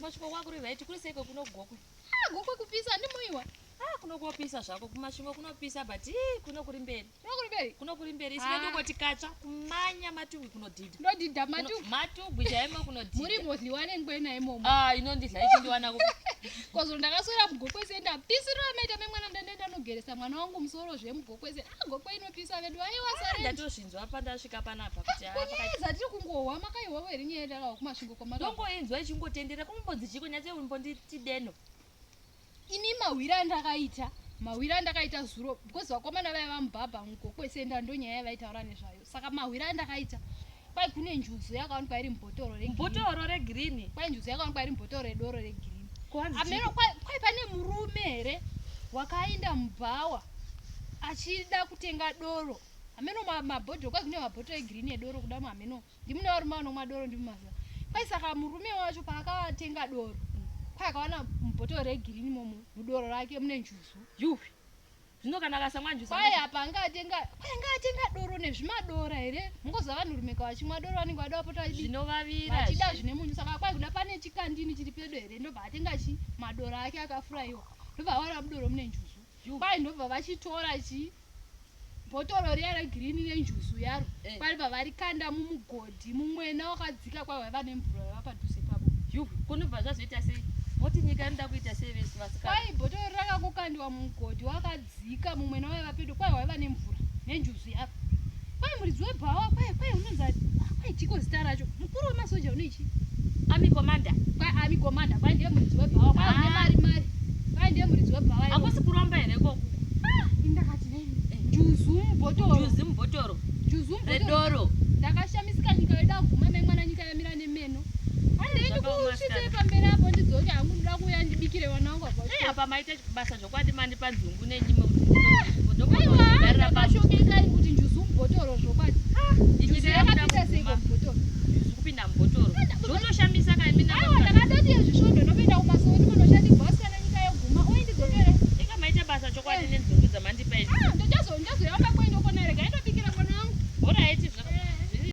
kumashingo kwako right kuri seko kunogokwe. Gokwe kupisa ndimoiwa. Kunokopisa zvako kumashingo kunopisa but kuno kuri mberi. Kuno kuri mberi isinodo kuti kacha kumanya matugwi kunodhidha. Ndodhidha matugwi. Matugwi chaimo kunodhidha. Muri modliwane ngwena imomo. Inondidla ichindiwana ku. Kozo ndakaswera mugokwe senda pisiro amaita memwana ndandenda nogeresa mwana wangu musoro zvemugokwe senda. Gokwe inopisa vedu aiwa sare. Ndatozvinzwa pandasvika panapa kuti pakati tiri kungohwa makaiwa weri nyenda kawo kumashingo kwamaka. Ndongoinzwa ichingotendera kumbodzi chiko nyatse umbonditi deno. Ini mawira ndakaita zuro because vakomana vaiva mubhabha mugokwe senda ndonyaya yavaitaura nezvayo. Saka mawira ndakaita kwai kune njuzu yakaonekwa iri mubhotoro regirini. Kwai njuzu yakaonekwa iri mubhotoro redoro regirini. Ameno kwai pane murume here wakaenda mubhawa achida kutenga doro. Ameno mabhotoro kwai kune mabhotoro egirini edoro kudamo ameno. Ndimune varume vanomwa doro ndimumaza. Kwai saka murume wacho paakatenga doro kwai akawana mubhotoro regirini momo mudoro rake mune njuzu. Yupi. Zvino kana akasamwa njuzu. Kwai apa ngatenga doro nezvimadora here. Mungoziva vanhurume vachimwa doro vanenge vada kupota zvinovavira. Vachida zvine munyu saka kwai kuda pane chikandini chiri pedo here ndobva atenga madoro ake akafuraiwa. Ndobva awana mudoro mune njuzu. Kwai ndobva vachitora bhotoro riya regirini nenjuzu yaro. Kwai bva varikanda mumugodhi mumwena wakadzika kwai vaiva nemvura yava padhuze pavo. Yupi. Kunobva zvazoita sei? Moti nyika inoda kuita sei vese vasikana? Kwai bhotoro rakakokandiwa mumugodhi wakadzika mumwena waiva pedo kwai waiva nemvura nenjuzu yaro. Kwai muridzi webhawa kwai unonzi kwai chiko zita racho mukuru wemasoja unoichi Army commander. Kwai army commander kwai ndiye muridzi webhawa kwai une mari kwai ndiye muridzi webhawa. Hakusi kuromba here koko. Indakati njuzu mubhotoro redoro. Ndakashamisika nyika yoda kuguma memwana nyika yamira nemeno. Handiendi kusvitse pamberi apo ndidzoke hangu ndoda kuuya ndibikire vana vangu abva. Apa maita basa zvokwadi mandi panzungu nenyimo kuti ndakashokeka kuti njuzu mubhotoro zvokwadi.